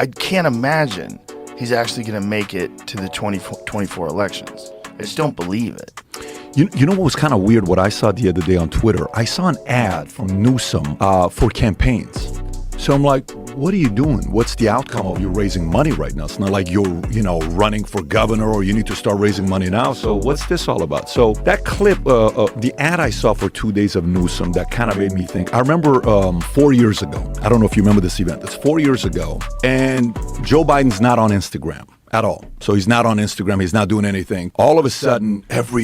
I can't imagine he's actually going to make it to the 2024 elections. I just don't believe it. You know what was kind of weird? What I saw the other day on Twitter, I saw an ad from Newsom for campaigns. So I'm like, what are you doing? What's the outcome of you raising money right now? It's not like you're, running for governor or you need to start raising money now. So what's this all about? So that clip, the ad I saw for 2 days of Newsom, that kind of made me think. I remember 4 years ago. I don't know if you remember this event. It's 4 years ago. And Joe Biden's not on Instagram at all. So he's not on Instagram. He's not doing anything. All of a sudden, Joseph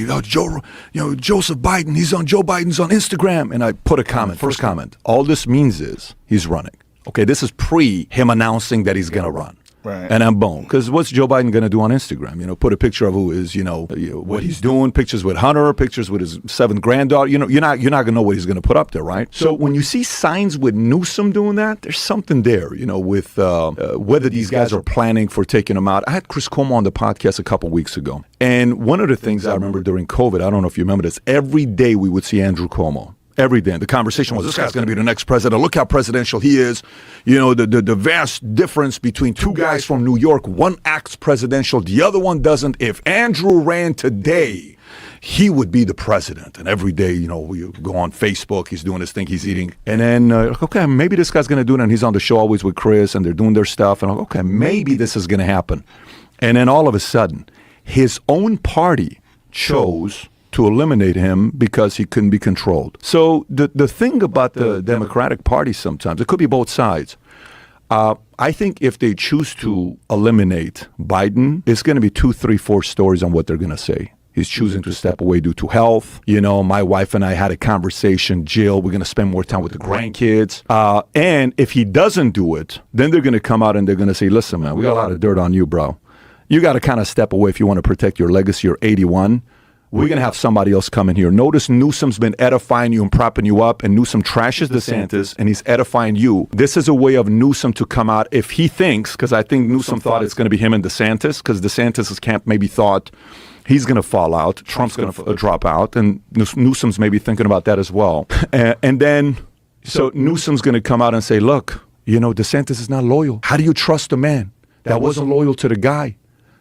Biden, Joe Biden's on Instagram. And I put a comment, first comment. All this means is he's running. Okay, this is pre him announcing that he's going to run. Right. And I'm boom. Because what's Joe Biden going to do on Instagram? Put a picture of who is, what he's doing, pictures with Hunter, pictures with his 7th granddaughter. You're not going to know what he's going to put up there, right? So when you see signs with Newsom doing that, there's something there, with whether these guys are planning for taking him out. I had Chris Cuomo on the podcast a couple weeks ago. And one of the things I remember during COVID, I don't know if you remember this, every day we would see Andrew Cuomo. Every day. The conversation was, this guy's going to be the next president. Look how presidential he is. The vast difference between two guys from New York. One acts presidential, the other one doesn't. If Andrew ran today, he would be the president. And every day, we go on Facebook, he's doing his thing, he's eating. And then, okay, maybe this guy's going to do it. And he's on the show always with Chris, and they're doing their stuff. And okay, maybe this is going to happen. And then all of a sudden, his own party chose to eliminate him because he couldn't be controlled. So the thing about the Democratic Party sometimes, it could be both sides. I think if they choose to eliminate Biden, it's going to be 2, 3, 4 stories on what they're going to say. He's choosing to step away due to health. My wife and I had a conversation, Jill, we're going to spend more time with the grandkids. And if he doesn't do it, then they're going to come out and they're going to say, listen, man, we got a lot of dirt on you, bro. You got to kind of step away if you want to protect your legacy. You're 81. We're going to have somebody else come in here. Notice Newsom's been edifying you and propping you up, and Newsom trashes DeSantis, and he's edifying you. This is a way of Newsom to come out if he thinks, because I think Newsom thought it's going to be him and DeSantis, because DeSantis' camp maybe thought he's going to fall out, Trump's going to drop out, and Newsom's maybe thinking about that as well. And then, so Newsom's going to come out and say, look, DeSantis is not loyal. How do you trust a man that wasn't loyal to the guy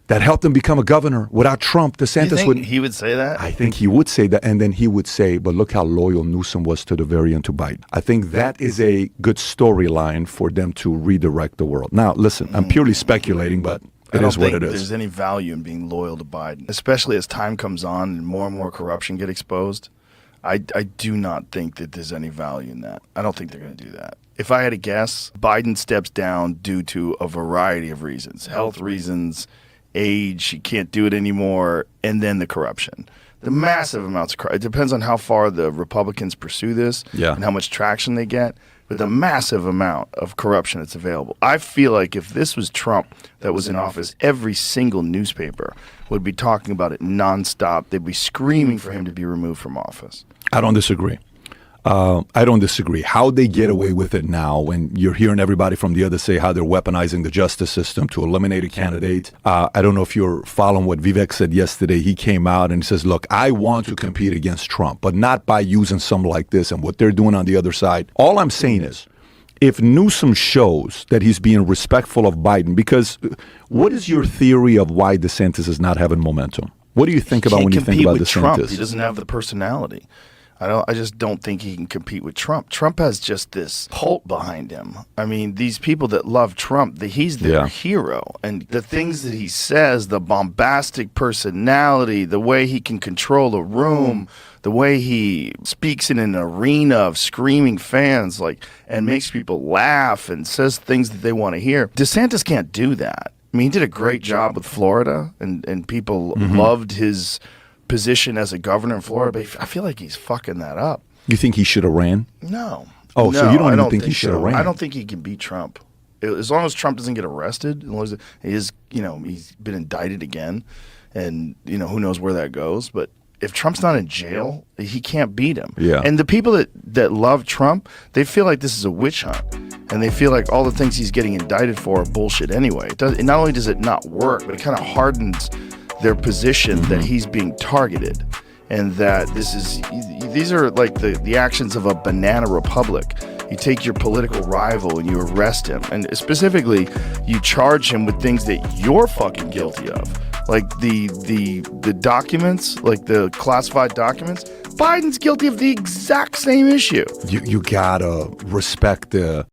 that helped him become a governor? Without Trump, DeSantis wouldn't. He would say that? I think he would say that, and then he would say, but look how loyal Newsom was to the very end to Biden. I think that is a good storyline for them to redirect the world. Now, listen, I'm purely speculating, but it is what it is. I don't think there's any value in being loyal to Biden, especially as time comes on and more corruption get exposed. I do not think that there's any value in that. I don't think they're going to do that. If I had to guess, Biden steps down due to a variety of reasons, health reasons, age, he can't do it anymore, and then the corruption. The massive amounts of corruption. It depends on how far the Republicans pursue this and how much traction they get, but the massive amount of corruption that's available. I feel like if this was Trump that was in office, every single newspaper would be talking about it nonstop. They'd be screaming for him to be removed from office. I don't disagree. How they get away with it now, when you're hearing everybody from the other say how they're weaponizing the justice system to eliminate a candidate. I don't know if you're following what Vivek said yesterday. He came out and says, look, I want to compete against Trump, but not by using something like this and what they're doing on the other side. All I'm saying is, if Newsom shows that he's being respectful of Biden, because what is your theory of why DeSantis is not having momentum? What do you think about when you think about DeSantis? Trump. He doesn't have the personality. I just don't think he can compete with Trump. Trump has just this cult behind him. I mean, these people that love Trump, he's their hero. And the things that he says, the bombastic personality, the way he can control a room, the way he speaks in an arena of screaming fans, and makes people laugh and says things that they want to hear. DeSantis can't do that. I mean, he did a great job with Florida, and people loved his position as a governor in Florida, but I feel like he's fucking that up. You think he should have ran? No. Oh, so you don't even think he should have ran? I don't think he can beat Trump. As long as Trump doesn't get arrested, as long as he's been indicted again, and who knows where that goes. But if Trump's not in jail, he can't beat him. Yeah. And the people that love Trump, they feel like this is a witch hunt, and they feel like all the things he's getting indicted for are bullshit anyway. Not only does it not work, but it kind of hardens their position that he's being targeted. and that these are like the actions of a banana republic. You take your political rival and you arrest him, and specifically, you charge him with things that you're fucking guilty of, like the documents, like the classified documents. Biden's guilty of the exact same issue. You gotta respect the